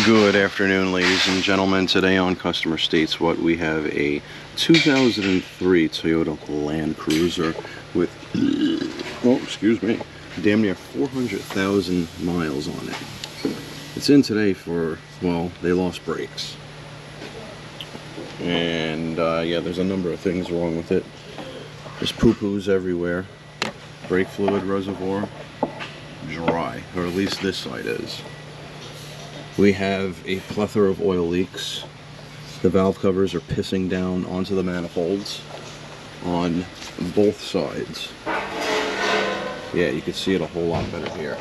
Good afternoon, ladies and gentlemen. Today on Customer States What, we have a 2003 Toyota Land Cruiser with, oh, excuse me, damn near 400,000 miles on it. It's in today for, well, they lost brakes. And, yeah, there's a number of things wrong with it. There's poo-poos everywhere. Brake fluid reservoir, dry, or at least this side is. We have a plethora of oil leaks. The valve covers are pissing down onto the manifolds on both sides. Yeah, you can see it a whole lot better here.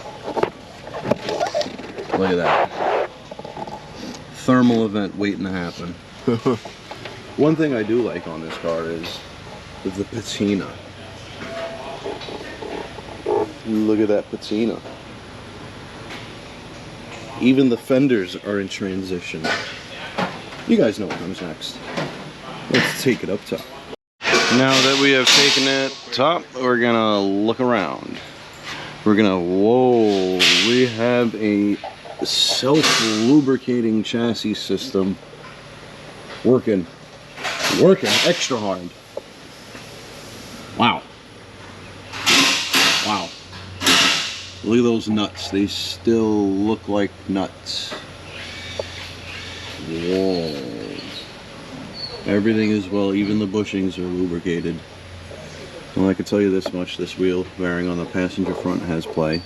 Look at that. Thermal event waiting to happen. One thing I do like on this car is the patina. Look at that patina. Even the fenders are in transition. You guys know what comes next. Let's take it up top. Now that we have taken it top, we're gonna look around. We're gonna, whoa, we have a self-lubricating chassis system working extra hard. Wow. Wow. Look at those nuts. They still look like nuts. Whoa. Everything is, well, even the bushings are lubricated. Well, I can tell you this much. This wheel bearing on the passenger front has play.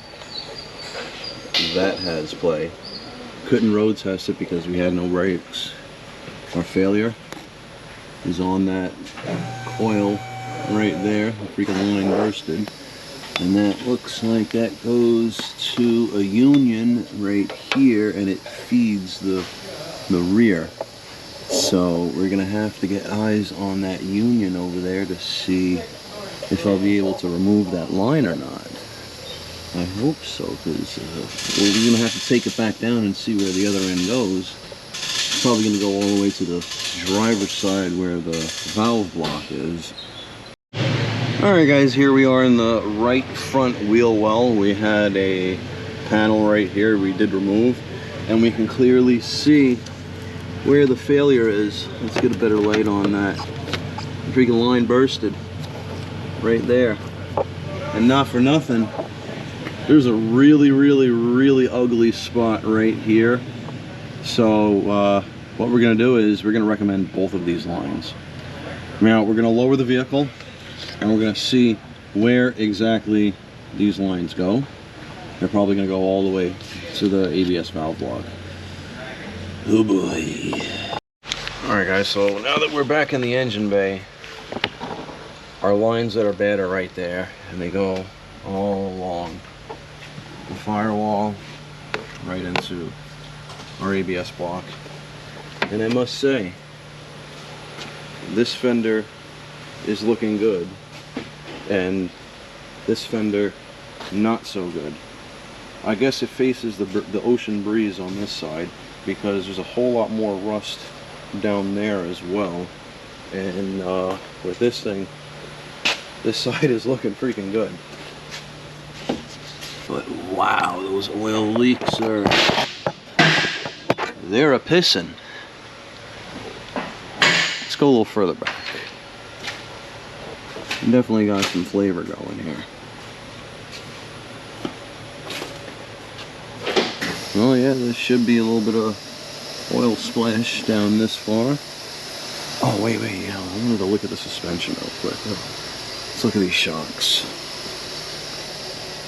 That has play. Couldn't road test it because we had no brakes. Our failure is on that coil right there. The freaking line bursted. And that looks like that goes to a union right here, and it feeds the rear. So we're gonna have to get eyes on that union over there to see if I'll be able to remove that line or not. I hope so, because we're gonna have to take it back down and see where the other end goes. It's probably gonna go all the way to the driver's side where the valve block is. Alright guys, here we are in the right front wheel well. We had a panel right here we did remove, and we can clearly see where the failure is. Let's get a better light on that. The freaking line bursted right there. And not for nothing, there's a really ugly spot right here. So what we're going to do is we're going to recommend both of these lines. Now we're going to lower the vehicle, and we're going to see where exactly these lines go. They're probably going to go all the way to the ABS valve block. Oh boy. Alright guys, so now that we're back in the engine bay, our lines that are bad are right there, and they go all along the firewall right into our ABS block. And I must say, this fender is looking good, and this fender not so good. I guess it faces the ocean breeze on this side, because there's a whole lot more rust down there as well. And with this thing, this side is looking freaking good. But wow, those oil leaks are, they're a pissin'. Let's go a little further back. Definitely got some flavor going here. Oh yeah, there should be a little bit of oil splash down this far. Oh wait, yeah, I wanted to look at the suspension real quick. Let's look at these shocks.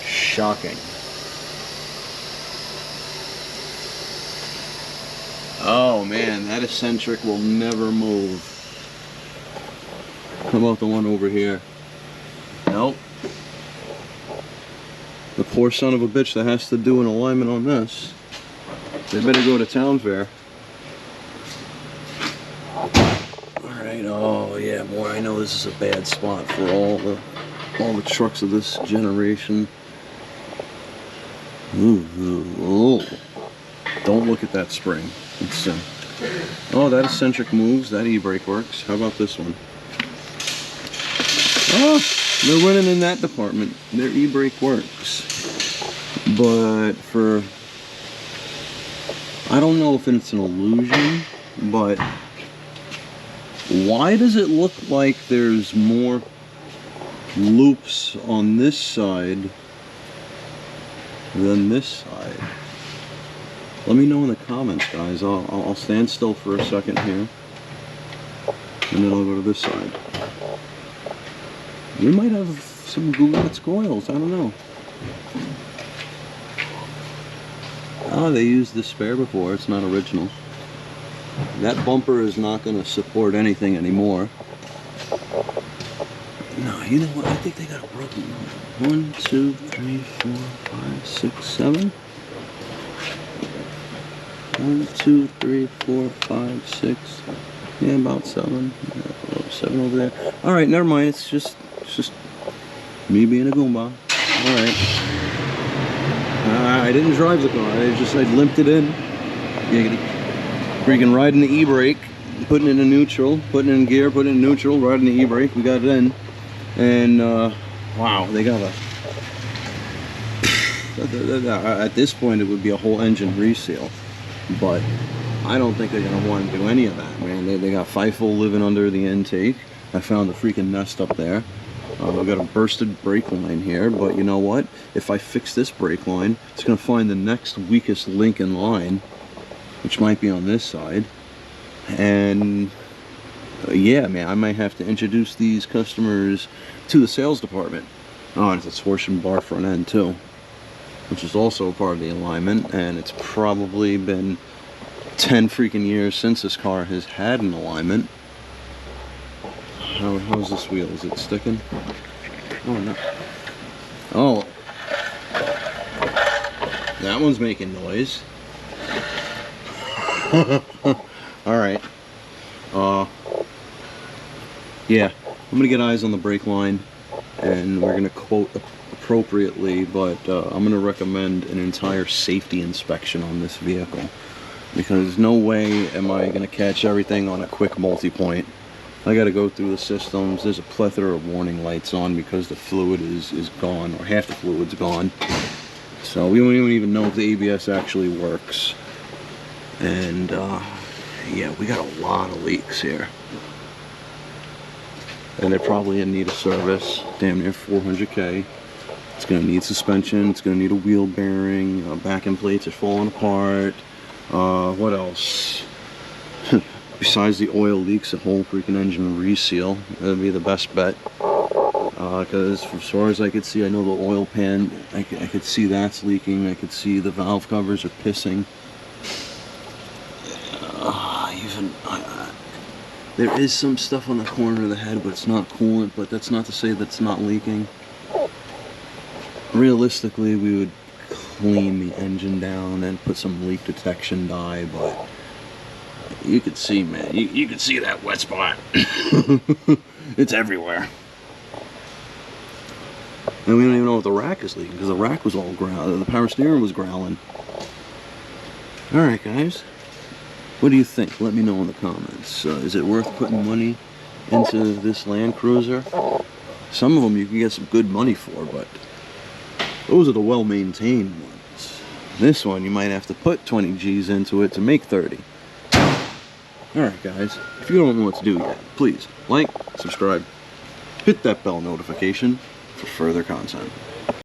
Shocking. Oh man, that eccentric will never move. How about the one over here? Nope. The poor son of a bitch that has to do an alignment on this. They better go to town fair. Alright, oh yeah, boy, I know this is a bad spot for all the trucks of this generation. Ooh. Don't look at that spring. It's, oh, that eccentric moves, that e-brake works. How about this one? Oh, they're winning in that department. Their e-brake works. But for I don't know if it's an illusion, but why does it look like there's more loops on this side than this side? Let me know in the comments, guys. I'll stand still for a second here, and then I'll go to this side. We might have some Goulet's coils, I don't know. Oh, they used the spare before, it's not original. That bumper is not going to support anything anymore. No, you know what, I think they got a broken one. 1, 2, 3, 4, 5, 6, 7. 1, 2, 3, 4, 5, 6. Yeah, about 7. 7 over there. Alright, never mind, it's just me being a Goomba. Alright. I didn't drive the car, I limped it in. Freaking riding the e-brake, putting it in neutral, putting it in gear, putting it in neutral, riding the e-brake, we got it in. And wow, they got at this point it would be a whole engine reseal. But I don't think they're gonna want to do any of that, man. They got FIFO living under the intake. I found a freaking nest up there. I've got a bursted brake line here, but you know what? If I fix this brake line, it's going to find the next weakest link in line, which might be on this side. And yeah, man, I might have to introduce these customers to the sales department. Oh, and it's a torsion bar front end too, which is also a part of the alignment, and it's probably been 10 freaking years since this car has had an alignment. How's this wheel? Is it sticking? Oh, no. Oh. That one's making noise. Alright. Yeah. I'm going to get eyes on the brake line, and we're going to quote appropriately, but I'm going to recommend an entire safety inspection on this vehicle. Because no way am I going to catch everything on a quick multi-point. I got to go through the systems. There's a plethora of warning lights on because the fluid is gone, or half the fluid's gone. So we don't even know if the ABS actually works. And yeah, we got a lot of leaks here. And they're probably in need of service. Damn near 400K. It's going to need suspension. It's going to need a wheel bearing. Back end plates are falling apart. What else? Besides the oil leaks, a whole freaking engine reseal. That'd be the best bet. Because as far as I could see, I know the oil pan, I could see that's leaking. I could see the valve covers are pissing. There is some stuff on the corner of the head, but it's not coolant. But that's not to say that's not leaking. Realistically, we would clean the engine down and put some leak detection dye, but you could see, man, you could see that wet spot. It's everywhere. And we don't even know if the rack is leaking, because the rack was all growling. The power steering was growling. Alright, guys. What do you think? Let me know in the comments. Is it worth putting money into this Land Cruiser? Some of them you can get some good money for, but those are the well-maintained ones. This one, you might have to put 20 G's into it to make 30. Alright, guys. If you don't know what to do yet, please like, subscribe, hit that bell notification for further content.